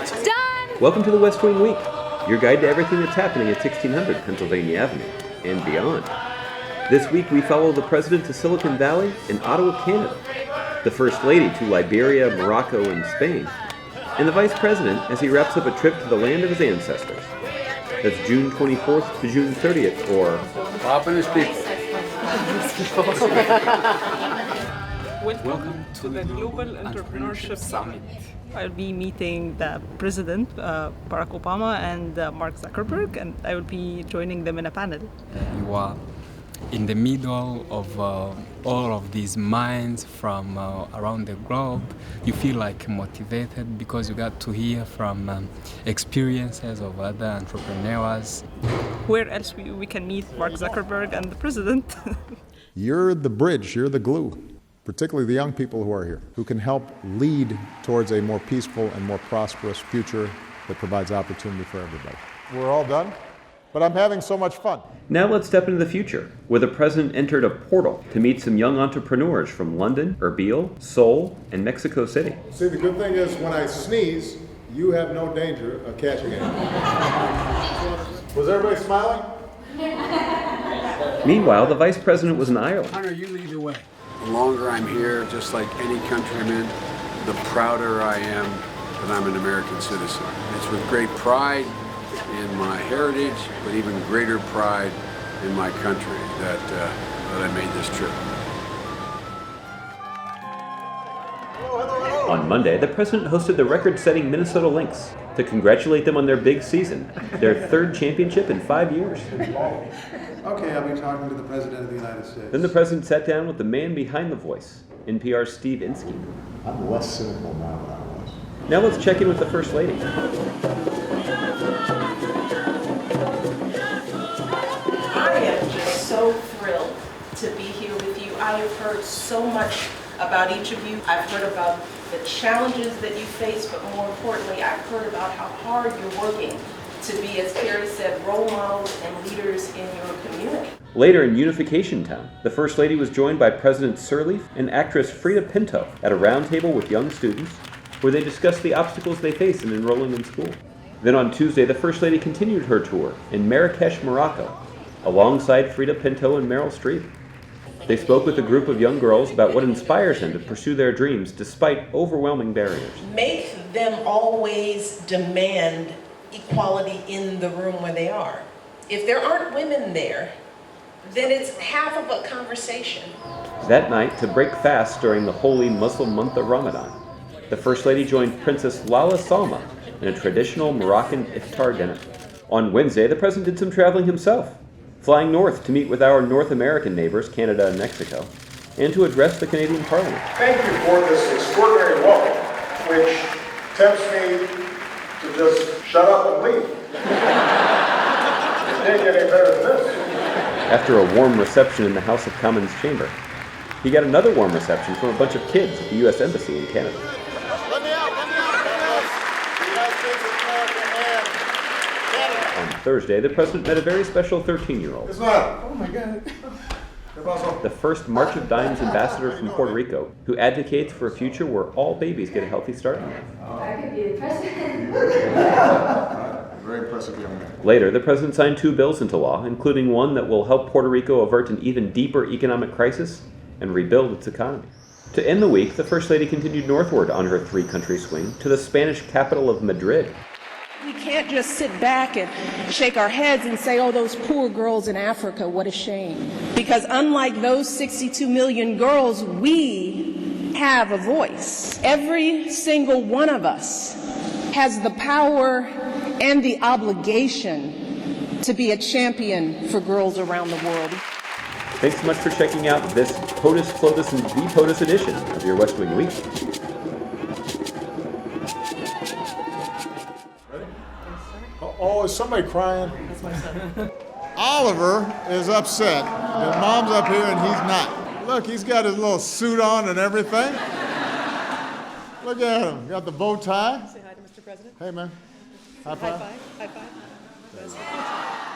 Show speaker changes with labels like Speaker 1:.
Speaker 1: Done!
Speaker 2: Welcome to the West Wing Week, your guide to everything that's happening at 1600 Pennsylvania Avenue and beyond. This week we follow the President to Silicon Valley and Ottawa, Canada, the First Lady to Liberia, Morocco, and Spain, and the Vice President as he wraps up a trip to the land of his ancestors. That's June 24th to June 30th, or
Speaker 3: Pop and his people.
Speaker 4: Welcome to the Global Entrepreneurship Summit. I'll be meeting the President, Barack Obama, and Mark Zuckerberg, and I will be joining them in a panel.
Speaker 5: You are in the middle of all of these minds from around the globe. You feel like motivated because you got to hear from experiences of other entrepreneurs.
Speaker 4: Where else we can meet Mark Zuckerberg and the President?
Speaker 6: You're the bridge, you're the glue, particularly the young people who are here, who can help lead towards a more peaceful and more prosperous future that provides opportunity for everybody. We're all done, but I'm having so much fun.
Speaker 2: now let's step into the future, where the President entered a portal to meet some young entrepreneurs from London, Erbil, Seoul, and Mexico City.
Speaker 6: See, the good thing is when I sneeze, you have no danger of catching it. Was everybody smiling?
Speaker 2: Meanwhile, the Vice President was in Ireland.
Speaker 3: Hunter, you lead the way. The longer I'm here, just like any country I'm in, the prouder I am that I'm an American citizen. It's with great pride in my heritage, but even greater pride in my country that I made this trip.
Speaker 2: On Monday, the President hosted the record-setting Minnesota Lynx to congratulate them on their big season, their third championship in 5 years.
Speaker 7: Okay, I'll be talking to the President of the United States.
Speaker 2: Then the President sat down with the man behind the voice, NPR's Steve Inskeep.
Speaker 6: I'm less cynical now than I was.
Speaker 2: Now let's check in with the First Lady.
Speaker 8: I am just so thrilled to be here with you. I have heard so much about each of you. I've heard about the challenges that you face, but more importantly, I've heard about how hard you're working to be, as Carrie said, role models and leaders in your community.
Speaker 2: Later in Unification Town, the First Lady was joined by President Sirleaf and actress Frida Pinto at a roundtable with young students where they discussed the obstacles they face in enrolling in school. Then on Tuesday, the First Lady continued her tour in Marrakesh, Morocco, alongside Frida Pinto and Meryl Streep. They spoke with a group of young girls about what inspires them to pursue their dreams despite overwhelming barriers.
Speaker 8: Make them always demand equality in the room where they are. If there aren't women there, then it's half of a conversation.
Speaker 2: That night, to break fast during the holy Muslim month of Ramadan, the First Lady joined Princess Lala Salma in a traditional Moroccan iftar dinner. On Wednesday, the President did some traveling himself, flying north to meet with our North American neighbors, Canada and Mexico, and to address the Canadian Parliament.
Speaker 6: Thank you for this extraordinary welcome, which tempts me to just shut up and leave. It can't get any better than this.
Speaker 2: After a warm reception in the House of Commons chamber, he got another warm reception from a bunch of kids at the U.S. Embassy in Canada.
Speaker 6: Let me out. The United States of America and Canada.
Speaker 2: On Thursday, the President met a very special 13-year-old,
Speaker 6: It's not. Oh my God.
Speaker 2: the first March of Dimes ambassador from Puerto Rico, who advocates for a future where all babies get a healthy start in life.
Speaker 1: I could be the president.
Speaker 6: Very impressive young man.
Speaker 2: Later, the President signed 2 bills into law, including one that will help Puerto Rico avert an even deeper economic crisis and rebuild its economy. To end the week, the First Lady continued northward on her 3-country swing to the Spanish capital of Madrid.
Speaker 9: We can't just sit back and shake our heads and say, oh, those poor girls in Africa, what a shame. Because unlike those 62 million girls, we have a voice. Every single one of us has the power and the obligation to be a champion for girls around the world.
Speaker 2: Thanks so much for checking out this POTUS, FLOTUS, and the POTUS edition of your West Wing Week.
Speaker 6: Oh, is somebody crying? That's my son. Oliver is upset that Mom's up here and he's not. Look, he's got his little suit on and everything. Look at him. Got the bow tie.
Speaker 10: Say hi to Mr. President.
Speaker 6: Hey, man. High five.
Speaker 10: High five. High five.